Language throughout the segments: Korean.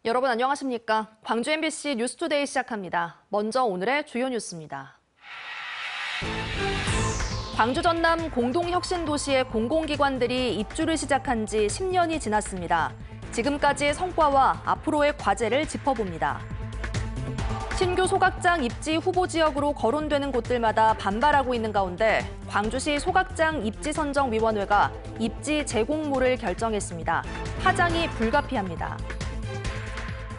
여러분 안녕하십니까? 광주 MBC 뉴스투데이 시작합니다. 먼저 오늘의 주요 뉴스입니다. 광주 전남 공동혁신도시의 공공기관들이 입주를 시작한 지 10년이 지났습니다. 지금까지의 성과와 앞으로의 과제를 짚어봅니다. 신규 소각장 입지 후보 지역으로 거론되는 곳들마다 반발하고 있는 가운데 광주시 소각장 입지선정위원회가 입지 제공물을 결정했습니다. 하장이 불가피합니다.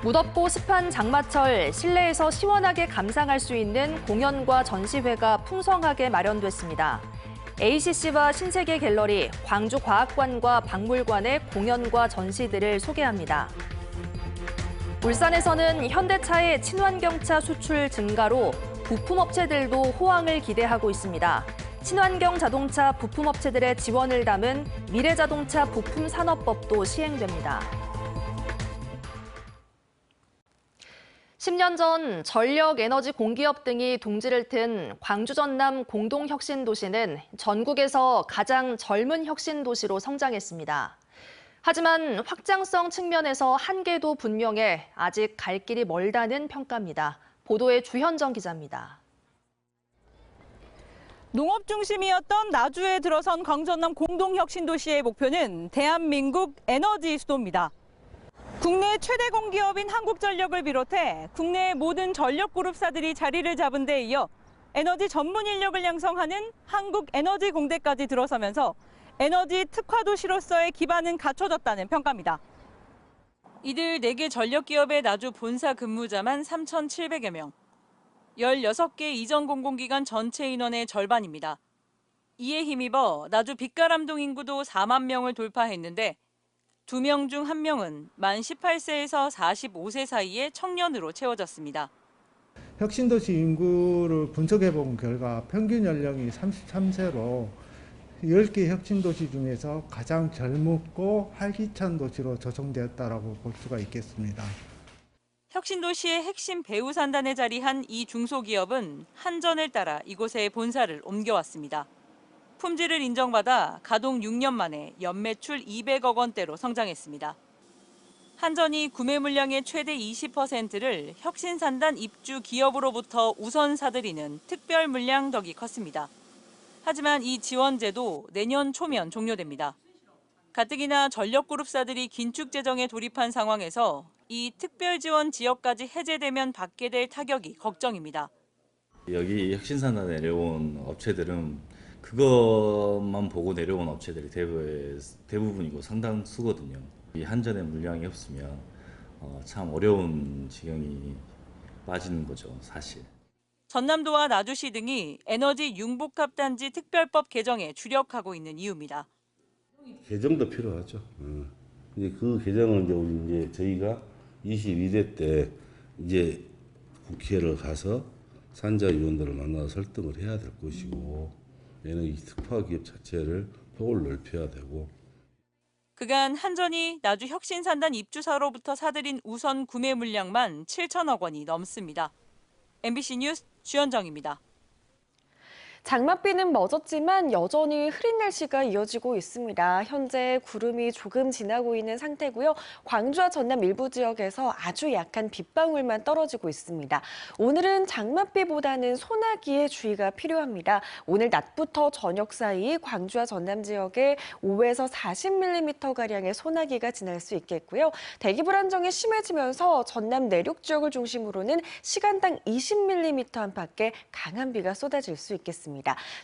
무덥고 습한 장마철, 실내에서 시원하게 감상할 수 있는 공연과 전시회가 풍성하게 마련됐습니다. ACC와 신세계 갤러리, 광주과학관과 박물관의 공연과 전시들을 소개합니다. 울산에서는 현대차의 친환경차 수출 증가로 부품업체들도 호황을 기대하고 있습니다. 친환경 자동차 부품업체들의 지원을 담은 미래자동차 부품산업법도 시행됩니다. 10년 전 전력, 에너지 공기업 등이 둥지를 튼 광주 전남 공동혁신도시는 전국에서 가장 젊은 혁신도시로 성장했습니다. 하지만 확장성 측면에서 한계도 분명해 아직 갈 길이 멀다는 평가입니다. 보도에 주현정 기자입니다. 농업 중심이었던 나주에 들어선 광전남 공동혁신도시의 목표는 대한민국 에너지 수도입니다. 국내 최대 공기업인 한국전력을 비롯해 국내의 모든 전력그룹사들이 자리를 잡은 데 이어 에너지 전문 인력을 양성하는 한국에너지공대까지 들어서면서 에너지 특화도시로서의 기반은 갖춰졌다는 평가입니다. 이들 4개 전력기업의 나주 본사 근무자만 3,700여 명, 16개 이전 공공기관 전체 인원의 절반입니다. 이에 힘입어 나주 빛가람동 인구도 4만 명을 돌파했는데 2명 중 1명은 만 18세에서 45세 사이의 청년으로 채워졌습니다. 혁신도시 인구를 분석해본 결과 평균 연령이 33세로 10개 혁신도시 중에서 가장 젊고 활기찬 도시로 조성되었다고 볼 수가 있겠습니다. 혁신도시의 핵심 배후산단에 자리한 이 중소기업은 한전을 따라 이곳에 본사를 옮겨왔습니다. 품질을 인정받아 가동 6년 만에 연매출 200억 원대로 성장했습니다. 한전이 구매 물량의 최대 20%를 혁신산단 입주 기업으로부터 우선 사들이는 특별 물량 덕이 컸습니다. 하지만 이 지원제도 내년 초면 종료됩니다. 가뜩이나 전력그룹사들이 긴축 재정에 돌입한 상황에서 이 특별 지원 지역까지 해제되면 받게 될 타격이 걱정입니다. 여기 혁신산단에 내려온 업체들은 그것만 보고 내려온 업체들이 대부분이고 상당수거든요. 이 한전의 물량이 없으면 참 어려운 지경이 빠지는 거죠, 사실. 전남도와 나주시 등이 에너지 융복합단지 특별법 개정에 주력하고 있는 이유입니다. 개정도 필요하죠. 이제 그 개정을 이제 저희가 22대 때 이제 국회를 가서 산자위원들을 만나서 설득을 해야 될 것이고 에너지 특화 기업 자체를 폭을 넓혀야 되고. 그간 한전이 나주 혁신산단 입주사로부터 사들인 우선 구매 물량만 7천억 원이 넘습니다. MBC 뉴스 주현정입니다. 장맛비는 멎었지만 여전히 흐린 날씨가 이어지고 있습니다. 현재 구름이 조금 지나고 있는 상태고요. 광주와 전남 일부 지역에서 아주 약한 빗방울만 떨어지고 있습니다. 오늘은 장맛비보다는 소나기에 주의가 필요합니다. 오늘 낮부터 저녁 사이 광주와 전남 지역에 5에서 40mm가량의 소나기가 지날 수 있겠고요. 대기 불안정이 심해지면서 전남 내륙 지역을 중심으로는 시간당 20mm 안팎의 강한 비가 쏟아질 수 있겠습니다.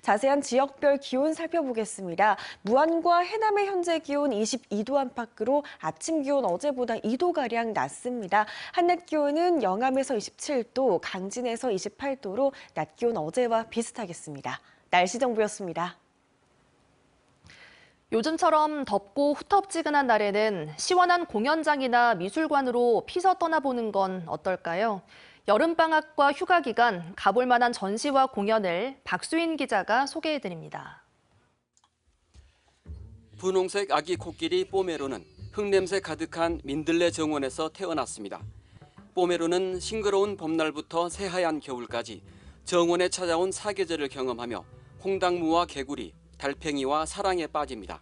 자세한 지역별 기온 살펴보겠습니다. 무안과 해남의 현재 기온 22도 안팎으로 아침 기온 어제보다 2도가량 낮습니다. 한낮 기온은 영암에서 27도, 강진에서 28도로 낮 기온 어제와 비슷하겠습니다. 날씨 정보였습니다. 요즘처럼 덥고 후텁지근한 날에는 시원한 공연장이나 미술관으로 피서 떠나보는 건 어떨까요? 여름방학과 휴가 기간 가볼 만한 전시와 공연을 박수인 기자가 소개해드립니다. 분홍색 아기 코끼리 뽀메로는 흙냄새 가득한 민들레 정원에서 태어났습니다. 뽀메로는 싱그러운 봄날부터 새하얀 겨울까지 정원에 찾아온 사계절을 경험하며 홍당무와 개구리, 달팽이와 사랑에 빠집니다.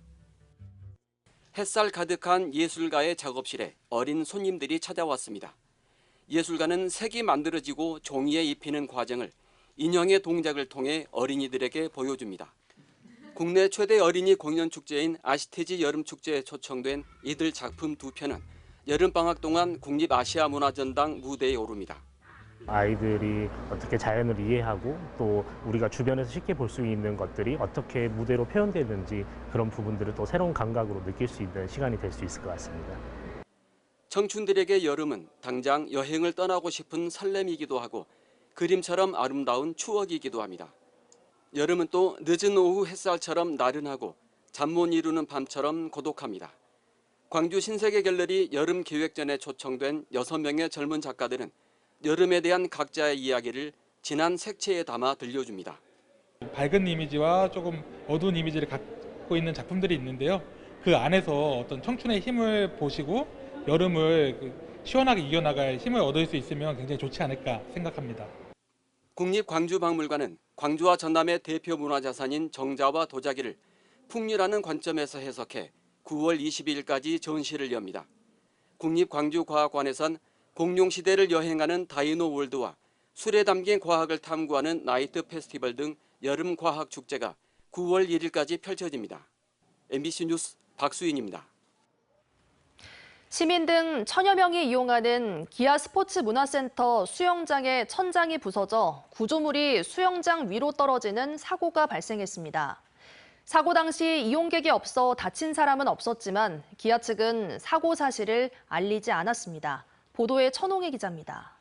햇살 가득한 예술가의 작업실에 어린 손님들이 찾아왔습니다. 예술가는 색이 만들어지고 종이에 입히는 과정을 인형의 동작을 통해 어린이들에게 보여줍니다. 국내 최대 어린이 공연축제인 아시태지 여름축제에 초청된 이들 작품 2편은 여름방학 동안 국립아시아문화전당 무대에 오릅니다. 아이들이 어떻게 자연을 이해하고 또 우리가 주변에서 쉽게 볼 수 있는 것들이 어떻게 무대로 표현되는지 그런 부분들을 또 새로운 감각으로 느낄 수 있는 시간이 될 수 있을 것 같습니다. 청춘들에게 여름은 당장 여행을 떠나고 싶은 설렘이기도 하고 그림처럼 아름다운 추억이기도 합니다. 여름은 또 늦은 오후 햇살처럼 나른하고 잠 못 이루는 밤처럼 고독합니다. 광주 신세계 갤러리 여름 기획전에 초청된 6명의 젊은 작가들은 여름에 대한 각자의 이야기를 진한 색채에 담아 들려줍니다. 밝은 이미지와 조금 어두운 이미지를 갖고 있는 작품들이 있는데요. 그 안에서 어떤 청춘의 힘을 보시고 여름을 시원하게 이겨나갈 힘을 얻을 수 있으면 굉장히 좋지 않을까 생각합니다. 국립광주박물관은 광주와 전남의 대표 문화자산인 정자와 도자기를 풍류라는 관점에서 해석해 9월 22일까지 전시를 엽니다. 국립광주과학관에선 공룡시대를 여행하는 다이노 월드와 술에 담긴 과학을 탐구하는 나이트 페스티벌 등 여름 과학 축제가 9월 1일까지 펼쳐집니다. MBC 뉴스 박수인입니다. 시민 등 천여 명이 이용하는 기아 스포츠 문화센터 수영장의 천장이 부서져 구조물이 수영장 위로 떨어지는 사고가 발생했습니다. 사고 당시 이용객이 없어 다친 사람은 없었지만 기아 측은 사고 사실을 알리지 않았습니다. 보도에 천홍희 기자입니다.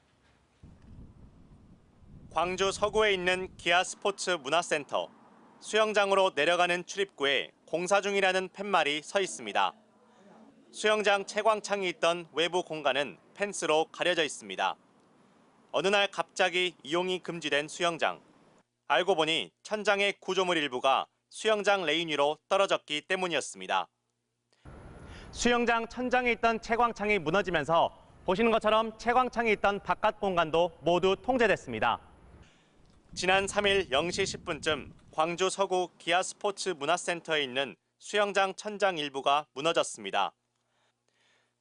광주 서구에 있는 기아 스포츠 문화센터. 수영장으로 내려가는 출입구에 공사 중이라는 팻말이 서 있습니다. 수영장 채광창이 있던 외부 공간은 펜스로 가려져 있습니다. 어느 날 갑자기 이용이 금지된 수영장. 알고 보니 천장의 구조물 일부가 수영장 레인 위로 떨어졌기 때문이었습니다. 수영장 천장에 있던 채광창이 무너지면서 보시는 것처럼 채광창이 있던 바깥 공간도 모두 통제됐습니다. 지난 3일 0시 10분쯤 광주 서구 기아 스포츠 문화센터에 있는 수영장 천장 일부가 무너졌습니다.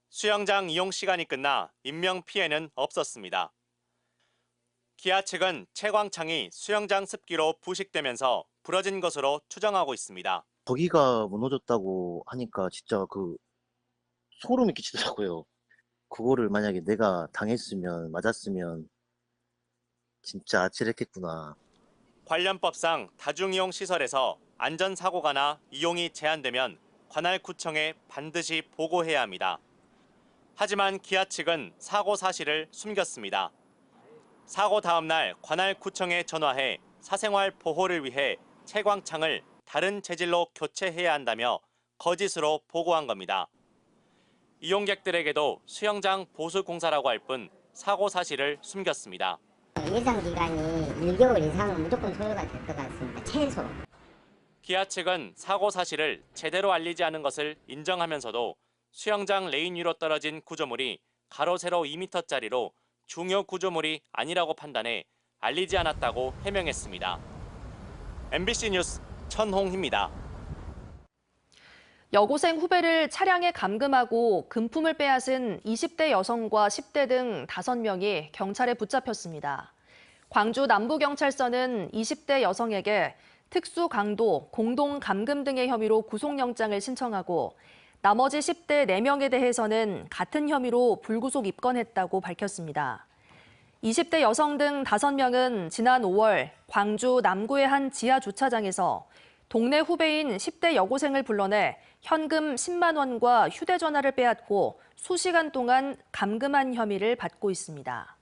수영장 이용 시간이 끝나 인명피해는 없었습니다. 기아 측은 채광창이 수영장 습기로 부식되면서 부러진 것으로 추정하고 있습니다. 거기가 무너졌다고 하니까 진짜 소름이 끼치더라고요. 그거를 만약에 내가 당했으면, 맞았으면 진짜 아찔했겠구나. 관련법상 다중이용 시설에서 안전사고가 나 이용이 제한되면 관할구청에 반드시 보고해야 합니다. 하지만 기아 측은 사고 사실을 숨겼습니다. 사고 다음 날 관할구청에 전화해 사생활 보호를 위해 채광창을 다른 재질로 교체해야 한다며 거짓으로 보고한 겁니다. 이용객들에게도 수영장 보수 공사라고 할 뿐 사고 사실을 숨겼습니다. 예상 기간이 1개월 이상은 무조건 소요가 될 것 같습니다. 최소. 기아 측은 사고 사실을 제대로 알리지 않은 것을 인정하면서도 수영장 레인 위로 떨어진 구조물이 가로 세로 2m짜리로 중요 구조물이 아니라고 판단해 알리지 않았다고 해명했습니다. MBC 뉴스 천홍희입니다. 여고생 후배를 차량에 감금하고 금품을 빼앗은 20대 여성과 10대 등 5명이 경찰에 붙잡혔습니다. 광주 남부경찰서는 20대 여성에게 특수 강도, 공동 감금 등의 혐의로 구속영장을 신청하고 나머지 10대 4명에 대해서는 같은 혐의로 불구속 입건했다고 밝혔습니다. 20대 여성 등 5명은 지난 5월 광주 남구의 한 지하 주차장에서 동네 후배인 10대 여고생을 불러내 현금 10만 원과 휴대전화를 빼앗고 수시간 동안 감금한 혐의를 받고 있습니다.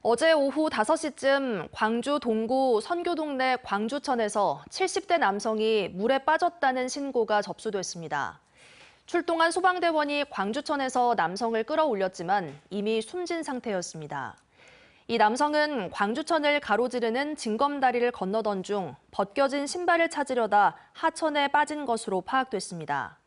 어제 오후 5시쯤 광주 동구 선교동 내 광주천에서 70대 남성이 물에 빠졌다는 신고가 접수됐습니다. 출동한 소방대원이 광주천에서 남성을 끌어올렸지만 이미 숨진 상태였습니다. 이 남성은 광주천을 가로지르는 징검다리를 건너던 중 벗겨진 신발을 찾으려다 하천에 빠진 것으로 파악됐습니다.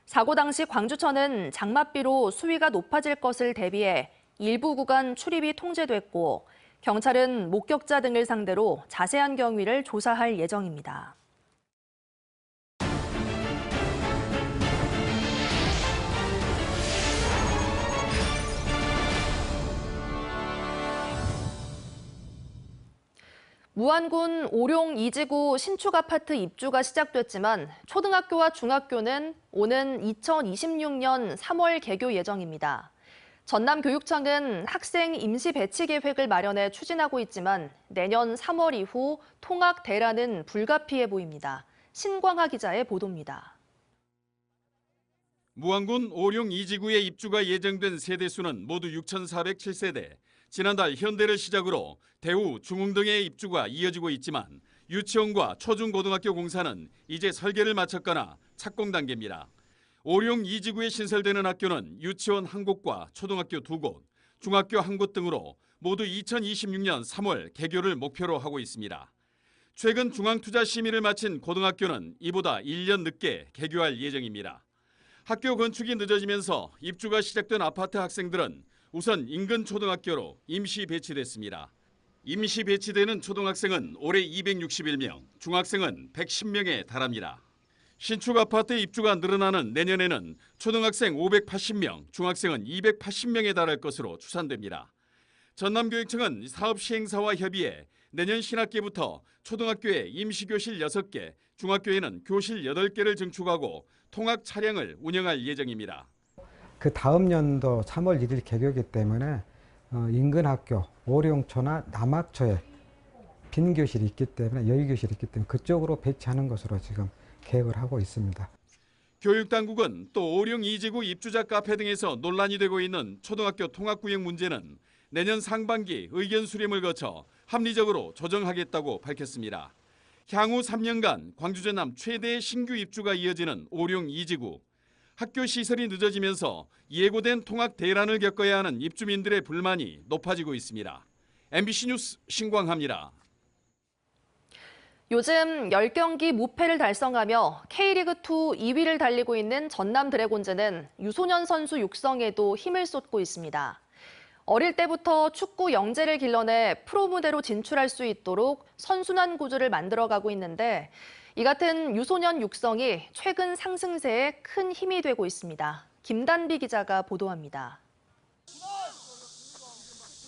사고 당시 광주천은 장맛비로 수위가 높아질 것을 대비해 일부 구간 출입이 통제됐고 경찰은 목격자 등을 상대로 자세한 경위를 조사할 예정입니다. 무안군 오룡 2지구 신축 아파트 입주가 시작됐지만 초등학교와 중학교는 오는 2026년 3월 개교 예정입니다. 전남교육청은 학생 임시 배치 계획을 마련해 추진하고 있지만 내년 3월 이후 통학 대란은 불가피해 보입니다. 신광하 기자의 보도입니다. 무안군 오룡 2지구에 입주가 예정된 세대수는 모두 6,407세대. 지난달 현대를 시작으로 대우, 중흥 등의 입주가 이어지고 있지만 유치원과 초중고등학교 공사는 이제 설계를 마쳤거나 착공 단계입니다. 오룡 2지구에 신설되는 학교는 유치원 1곳과 초등학교 2곳, 중학교 1곳 등으로 모두 2026년 3월 개교를 목표로 하고 있습니다. 최근 중앙투자 심의를 마친 고등학교는 이보다 1년 늦게 개교할 예정입니다. 학교 건축이 늦어지면서 입주가 시작된 아파트 학생들은 우선 인근 초등학교로 임시 배치됐습니다. 임시 배치되는 초등학생은 올해 261명, 중학생은 110명에 달합니다. 신축 아파트 입주가 늘어나는 내년에는 초등학생 580명, 중학생은 280명에 달할 것으로 추산됩니다. 전남교육청은 사업 시행사와 협의해 내년 신학기부터 초등학교에 임시교실 6개, 중학교에는 교실 8개를 증축하고 통학 차량을 운영할 예정입니다. 그 다음 연도 3월 1일 개교이기 때문에 인근 학교, 오룡초나 남학초에 빈 교실이 있기 때문에 여유 교실이 있기 때문에 그쪽으로 배치하는 것으로 지금 계획을 하고 있습니다. 교육당국은 또 오룡 2지구 입주자 카페 등에서 논란이 되고 있는 초등학교 통학구역 문제는 내년 상반기 의견 수렴을 거쳐 합리적으로 조정하겠다고 밝혔습니다. 향후 3년간 광주 전남 최대의 신규 입주가 이어지는 오룡 2지구. 학교 시설이 늦어지면서 예고된 통학 대란을 겪어야 하는 입주민들의 불만이 높아지고 있습니다. MBC 뉴스 신광하입니다. 요즘 10경기 무패를 달성하며 K리그2 2위를 달리고 있는 전남 드래곤즈는 유소년 선수 육성에도 힘을 쏟고 있습니다. 어릴 때부터 축구 영재를 길러내 프로 무대로 진출할 수 있도록 선순환 구조를 만들어가고 있는데 이 같은 유소년 육성이 최근 상승세에 큰 힘이 되고 있습니다. 김단비 기자가 보도합니다.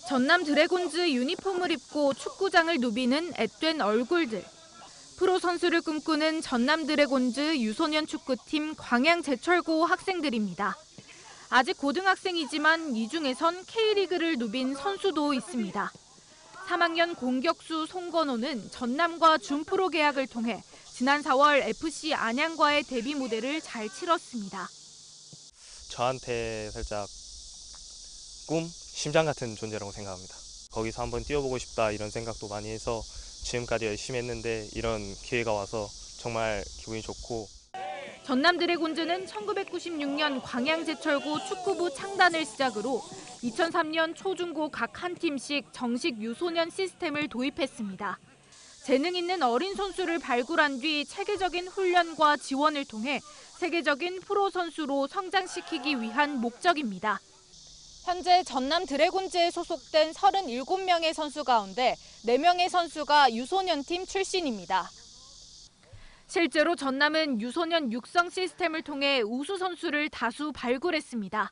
전남 드래곤즈 유니폼을 입고 축구장을 누비는 앳된 얼굴들. 프로 선수를 꿈꾸는 전남 드래곤즈 유소년 축구팀 광양제철고 학생들입니다. 아직 고등학생이지만 이 중에선 K리그를 누빈 선수도 있습니다. 3학년 공격수 송건호는 전남과 준프로 계약을 통해 지난 4월 FC 안양과의 데뷔 무대를 잘 치렀습니다. 저한테 살짝 꿈, 심장 같은 존재라고 생각합니다. 거기서 한번 뛰어보고 싶다 이런 생각도 많이 해서 지금까지 열심히 했는데 이런 기회가 와서 정말 기분이 좋고. 전남 드래곤즈는 1996년 광양제철고 축구부 창단을 시작으로 2003년 초중고 각 한 팀씩 정식 유소년 시스템을 도입했습니다. 재능 있는 어린 선수를 발굴한 뒤 체계적인 훈련과 지원을 통해 세계적인 프로 선수로 성장시키기 위한 목적입니다. 현재 전남 드래곤즈에 소속된 37명의 선수 가운데 4명의 선수가 유소년팀 출신입니다. 실제로 전남은 유소년 육성 시스템을 통해 우수 선수를 다수 발굴했습니다.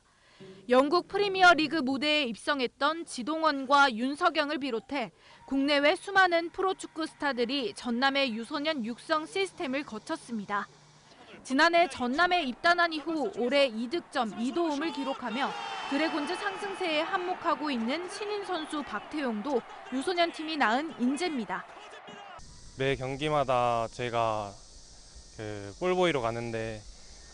영국 프리미어 리그 무대에 입성했던 지동원과 윤석영을 비롯해 국내외 수많은 프로축구 스타들이 전남의 유소년 육성 시스템을 거쳤습니다. 지난해 전남에 입단한 이후 올해 2득점 2도움을 기록하며 드래곤즈 상승세에 한몫하고 있는 신인 선수 박태용도 유소년 팀이 낳은 인재입니다. 매 경기마다 제가 볼 보이러 가는데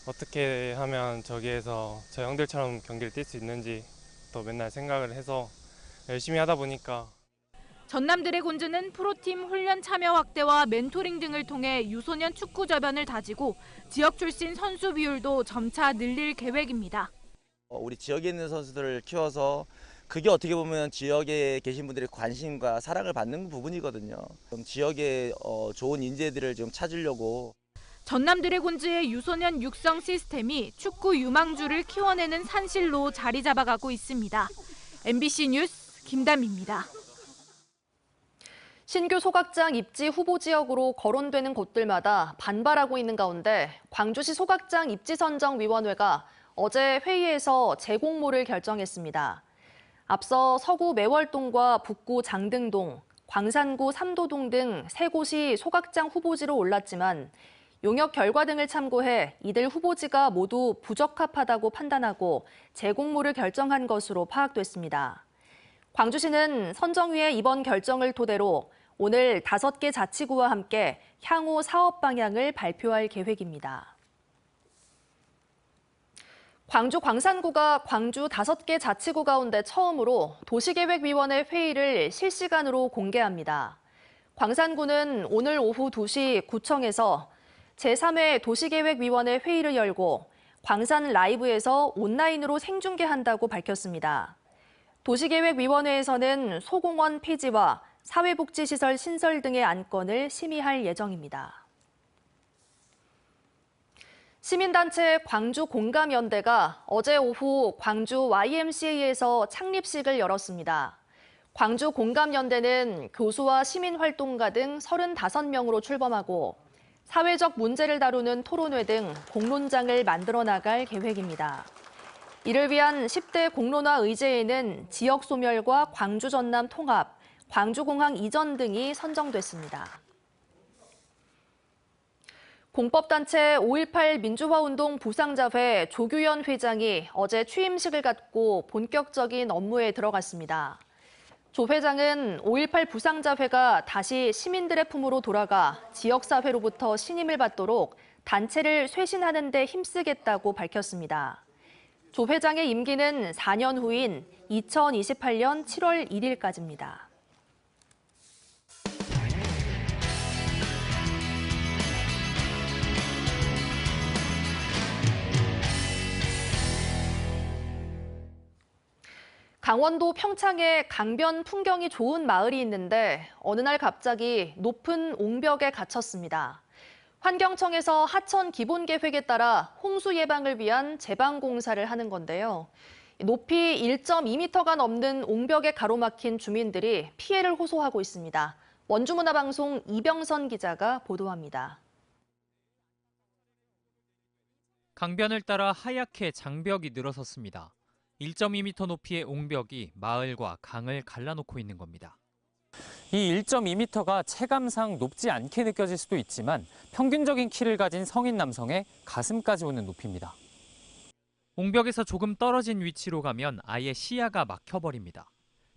어떻게 하면 저기에서 저 형들처럼 경기를 뛸 수 있는지 또 맨날 생각을 해서 열심히 하다 보니까. 전남 드래곤즈는 프로팀 훈련 참여 확대와 멘토링 등을 통해 유소년 축구 저변을 다지고 지역 출신 선수 비율도 점차 늘릴 계획입니다. 우리 지역에 있는 선수들을 키워서 그게 어떻게 보면 지역에 계신 분들의 관심과 사랑을 받는 부분이거든요. 지역에 좋은 인재들을 좀 찾으려고. 전남 드래곤즈의 유소년 육성 시스템이 축구 유망주를 키워내는 산실로 자리 잡아가고 있습니다. MBC 뉴스 김담입니다. 신규 소각장 입지 후보 지역으로 거론되는 곳들마다 반발하고 있는 가운데 광주시 소각장 입지선정위원회가 어제 회의에서 재공모를 결정했습니다. 앞서 서구 매월동과 북구 장등동, 광산구 삼도동 등 3곳이 소각장 후보지로 올랐지만 용역 결과 등을 참고해 이들 후보지가 모두 부적합하다고 판단하고 재공모를 결정한 것으로 파악됐습니다. 광주시는 선정위의 이번 결정을 토대로 오늘 5개 자치구와 함께 향후 사업 방향을 발표할 계획입니다. 광주 광산구가 광주 5개 자치구 가운데 처음으로 도시계획위원회 회의를 실시간으로 공개합니다. 광산구는 오늘 오후 2시 구청에서 제3회 도시계획위원회 회의를 열고 광산 라이브에서 온라인으로 생중계한다고 밝혔습니다. 도시계획위원회에서는 소공원 폐지와 사회복지시설 신설 등의 안건을 심의할 예정입니다. 시민단체 광주공감연대가 어제 오후 광주 YMCA에서 창립식을 열었습니다. 광주공감연대는 교수와 시민활동가 등 35명으로 출범하고 사회적 문제를 다루는 토론회 등 공론장을 만들어 나갈 계획입니다. 이를 위한 10대 공론화 의제에는 지역 소멸과 광주 전남 통합, 광주공항 이전 등이 선정됐습니다. 공법단체 5.18 민주화운동 부상자회 조규현 회장이 어제 취임식을 갖고 본격적인 업무에 들어갔습니다. 조 회장은 5.18 부상자회가 다시 시민들의 품으로 돌아가 지역사회로부터 신임을 받도록 단체를 쇄신하는 데 힘쓰겠다고 밝혔습니다. 조 회장의 임기는 4년 후인 2028년 7월 1일까지입니다. 강원도 평창에 강변 풍경이 좋은 마을이 있는데 어느 날 갑자기 높은 옹벽에 갇혔습니다. 환경청에서 하천 기본 계획에 따라 홍수 예방을 위한 제방 공사를 하는 건데요. 높이 1.2m가 넘는 옹벽에 가로막힌 주민들이 피해를 호소하고 있습니다. 원주문화방송 이병선 기자가 보도합니다. 강변을 따라 하얗게 장벽이 늘어섰습니다. 1.2m 높이의 옹벽이 마을과 강을 갈라놓고 있는 겁니다. 이 1.2m가 체감상 높지 않게 느껴질 수도 있지만 평균적인 키를 가진 성인 남성의 가슴까지 오는 높이입니다. 옹벽에서 조금 떨어진 위치로 가면 아예 시야가 막혀버립니다.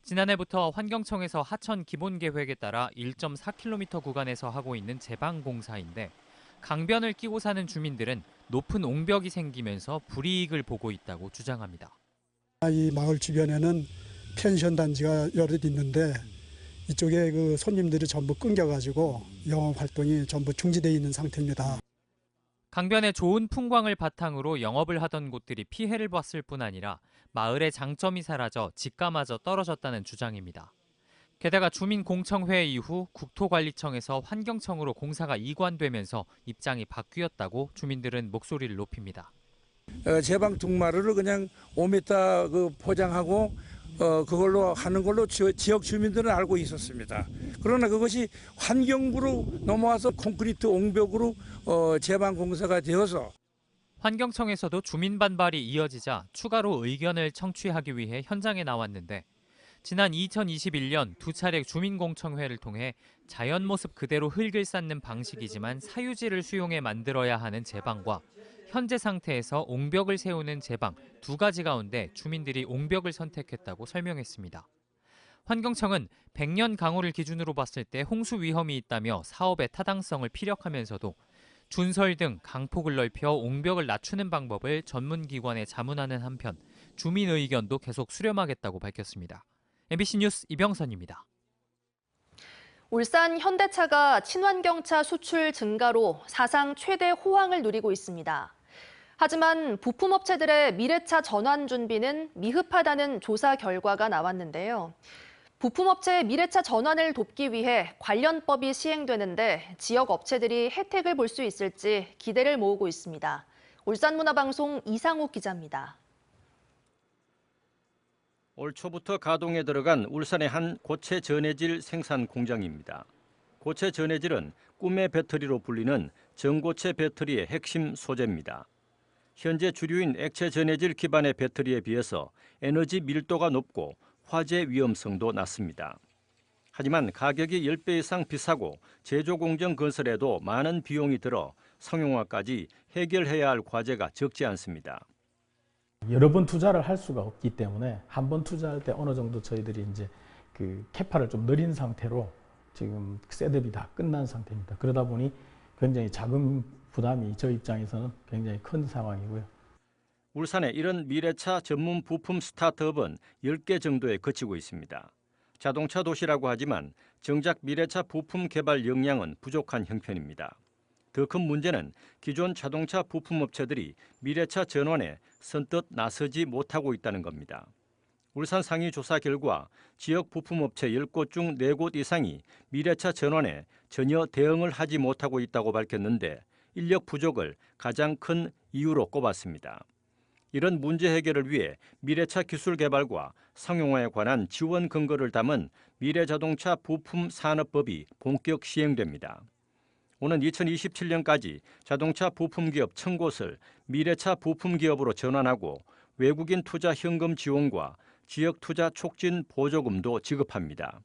지난해부터 환경청에서 하천 기본 계획에 따라 1.4km 구간에서 하고 있는 제방 공사인데 강변을 끼고 사는 주민들은 높은 옹벽이 생기면서 불이익을 보고 있다고 주장합니다. 이 마을 주변에는 펜션 단지가 여럿 있는데 이쪽에 그 손님들이 전부 끊겨가지고 영업 활동이 전부 중지돼 있는 상태입니다. 강변의 좋은 풍광을 바탕으로 영업을 하던 곳들이 피해를 봤을 뿐 아니라 마을의 장점이 사라져 집가마저 떨어졌다는 주장입니다. 게다가 주민공청회 이후 국토관리청에서 환경청으로 공사가 이관되면서 입장이 바뀌었다고 주민들은 목소리를 높입니다. 제방 둥마루를 그냥 5m 그 포장하고 그걸로 하는 걸로 지역 주민들은 알고 있었습니다. 그러나 그것이 환경부로 넘어와서 콘크리트 옹벽으로 제방 공사가 되어서 환경청에서도 주민 반발이 이어지자 추가로 의견을 청취하기 위해 현장에 나왔는데 지난 2021년 2차례 주민공청회를 통해 자연 모습 그대로 흙을 쌓는 방식이지만 사유지를 수용해 만들어야 하는 제방과 현재 상태에서 옹벽을 세우는 제방 2가지 가운데 주민들이 옹벽을 선택했다고 설명했습니다. 환경청은 100년 강우를 기준으로 봤을 때 홍수 위험이 있다며 사업의 타당성을 피력하면서도 준설 등 강폭을 넓혀 옹벽을 낮추는 방법을 전문기관에 자문하는 한편 주민 의견도 계속 수렴하겠다고 밝혔습니다. MBC 뉴스 이병선입니다. 울산 현대차가 친환경차 수출 증가로 사상 최대 호황을 누리고 있습니다. 하지만 부품업체들의 미래차 전환 준비는 미흡하다는 조사 결과가 나왔는데요. 부품업체의 미래차 전환을 돕기 위해 관련법이 시행되는데 지역 업체들이 혜택을 볼 수 있을지 기대를 모으고 있습니다. 울산문화방송 이상욱 기자입니다. 올 초부터 가동에 들어간 울산의 한 고체 전해질 생산 공장입니다. 고체 전해질은 꿈의 배터리로 불리는 전고체 배터리의 핵심 소재입니다. 현재 주류인 액체 전해질 기반의 배터리에 비해서 에너지 밀도가 높고 화재 위험성도 낮습니다. 하지만 가격이 10배 이상 비싸고 제조 공정 건설에도 많은 비용이 들어 상용화까지 해결해야 할 과제가 적지 않습니다. 여러 번 투자를 할 수가 없기 때문에 한 번 투자할 때 어느 정도 저희들이 이제 그 캐파를 좀 늘린 상태로 지금 셋업이 다 끝난 상태입니다. 그러다 보니 굉장히 자금 부담이 저희 입장에서는 굉장히 큰 상황이고요. 울산에 이런 미래차 전문 부품 스타트업은 10개 정도에 그치고 있습니다. 자동차 도시라고 하지만 정작 미래차 부품 개발 역량은 부족한 형편입니다. 더 큰 문제는 기존 자동차 부품 업체들이 미래차 전환에 선뜻 나서지 못하고 있다는 겁니다. 울산 상위 조사 결과 지역 부품업체 10곳 중 4곳 이상이 미래차 전환에 전혀 대응을 하지 못하고 있다고 밝혔는데 인력 부족을 가장 큰 이유로 꼽았습니다. 이런 문제 해결을 위해 미래차 기술 개발과 상용화에 관한 지원 근거를 담은 미래자동차 부품 산업법이 본격 시행됩니다. 오는 2027년까지 자동차 부품기업 1000곳을 미래차 부품기업으로 전환하고 외국인 투자 현금 지원과 지역 투자 촉진 보조금도 지급합니다.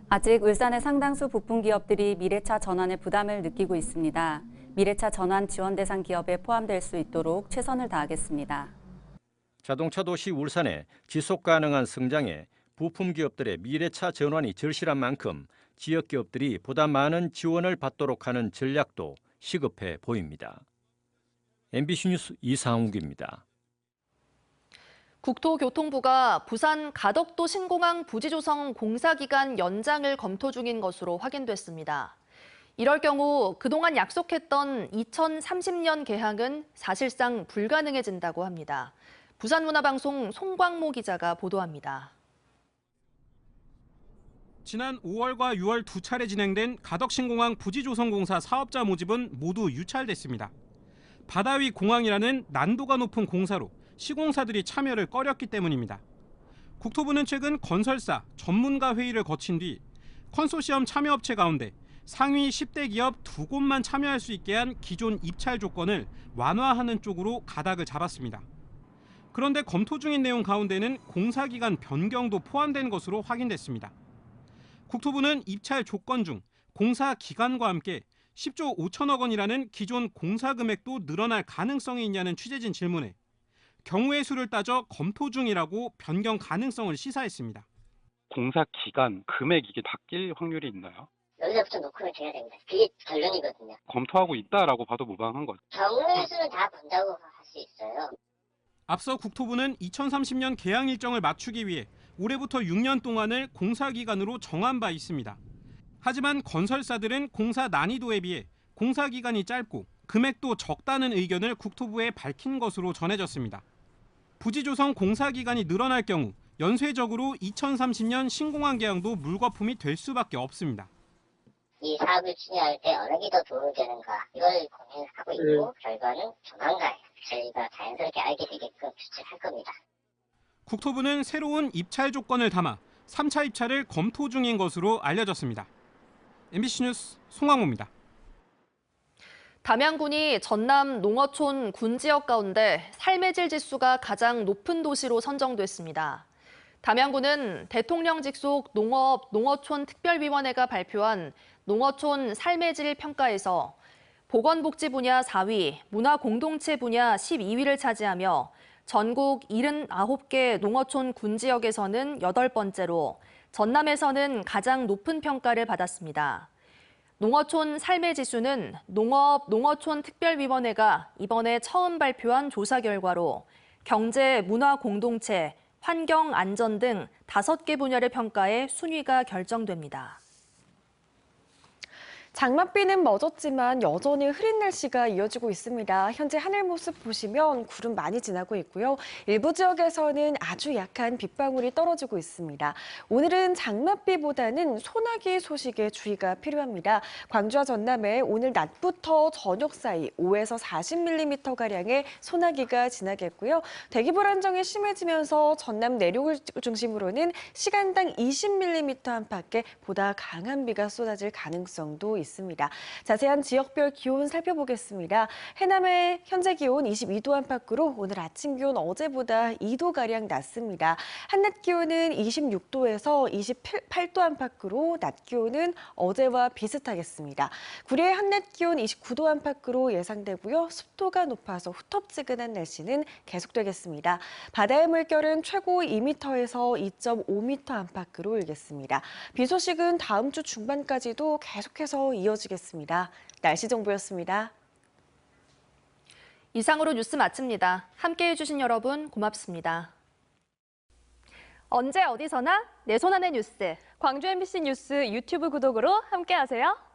아직 울산의 상당수 부품기업들이 미래차 전환에 부담을 느끼고 있습니다. 미래차 전환 지원 대상 기업에 포함될 수 있도록 최선을 다하겠습니다. 자동차 도시 울산의 지속 가능한 성장에 부품기업들의 미래차 전환이 절실한 만큼 지역 기업들이 보다 많은 지원을 받도록 하는 전략도 시급해 보입니다. MBC 뉴스 이상욱입니다. 국토교통부가 부산 가덕도 신공항 부지조성 공사기간 연장을 검토 중인 것으로 확인됐습니다. 이럴 경우 그동안 약속했던 2030년 개항은 사실상 불가능해진다고 합니다. 부산문화방송 송광모 기자가 보도합니다. 지난 5월과 6월 두 차례 진행된 가덕신공항 부지조성공사 사업자 모집은 모두 유찰됐습니다. 바다 위 공항이라는 난도가 높은 공사로 시공사들이 참여를 꺼렸기 때문입니다. 국토부는 최근 건설사, 전문가 회의를 거친 뒤 컨소시엄 참여업체 가운데 상위 10대 기업 2곳만 참여할 수 있게 한 기존 입찰 조건을 완화하는 쪽으로 가닥을 잡았습니다. 그런데 검토 중인 내용 가운데는 공사기간 변경도 포함된 것으로 확인됐습니다. 국토부는 입찰 조건 중 공사 기간과 함께 10조 5천억 원이라는 기존 공사 금액도 늘어날 가능성이 있냐는 취재진 질문에 경우의 수를 따져 검토 중이라고 변경 가능성을 시사했습니다. 공사 기간, 금액 이게 바뀔 확률이 있나요? 여기서부터 노크를 줘야 됩니다. 그게 결론이거든요. 검토하고 있다라고 봐도 무방한 거죠. 경우의 수는 다 본다고 할 수 있어요. 앞서 국토부는 2030년 개항 일정을 맞추기 위해 올해부터 6년 동안을 공사 기간으로 정한 바 있습니다. 하지만 건설사들은 공사 난이도에 비해 공사 기간이 짧고 금액도 적다는 의견을 국토부에 밝힌 것으로 전해졌습니다. 부지조성 공사 기간이 늘어날 경우 연쇄적으로 2030년 신공항 개항도 물거품이 될 수밖에 없습니다. 이 사업을 추진할 때 어느 게 더 도움이 되는가 이걸 고민하고 있고 결과는 조만간 저희가 자연스럽게 알게 되게끔 추진할 겁니다. 국토부는 새로운 입찰 조건을 담아 3차 입찰을 검토 중인 것으로 알려졌습니다. MBC 뉴스 송광모입니다. 담양군이 전남 농어촌 군 지역 가운데 삶의 질 지수가 가장 높은 도시로 선정됐습니다. 담양군은 대통령 직속 농어촌 특별위원회가 발표한 농어촌 삶의 질 평가에서 보건복지 분야 4위, 문화공동체 분야 12위를 차지하며 전국 79개 농어촌 군 지역에서는 8번째로 전남에서는 가장 높은 평가를 받았습니다. 농어촌 삶의 지수는 농어촌 특별위원회가 이번에 처음 발표한 조사 결과로 경제, 문화 공동체, 환경, 안전 등 5개 분야를 평가해 순위가 결정됩니다. 장맛비는 멎었지만 여전히 흐린 날씨가 이어지고 있습니다. 현재 하늘 모습 보시면 구름 많이 지나고 있고요. 일부 지역에서는 아주 약한 빗방울이 떨어지고 있습니다. 오늘은 장맛비보다는 소나기 소식에 주의가 필요합니다. 광주와 전남에 오늘 낮부터 저녁 사이 5에서 40mm가량의 소나기가 지나겠고요. 대기 불안정이 심해지면서 전남 내륙을 중심으로는 시간당 20mm 안팎의 보다 강한 비가 쏟아질 가능성도 있습니다. 있습니다. 자세한 지역별 기온 살펴보겠습니다. 해남의 현재 기온 22도 안팎으로 오늘 아침 기온 어제보다 2도가량 낮습니다. 한낮 기온은 26도에서 28도 안팎으로 낮 기온은 어제와 비슷하겠습니다. 구리의 한낮 기온 29도 안팎으로 예상되고요. 습도가 높아서 후텁지근한 날씨는 계속되겠습니다. 바다의 물결은 최고 2m에서 2.5m 안팎으로 일겠습니다. 비 소식은 다음 주 중반까지도 계속해서 이어지겠습니다. 날씨 정보였습니다. 이상으로 뉴스 마칩니다. 함께해 주신 여러분 고맙습니다. 언제 어디서나 내 손 안의 뉴스. 광주 MBC 뉴스 유튜브 구독으로 함께하세요.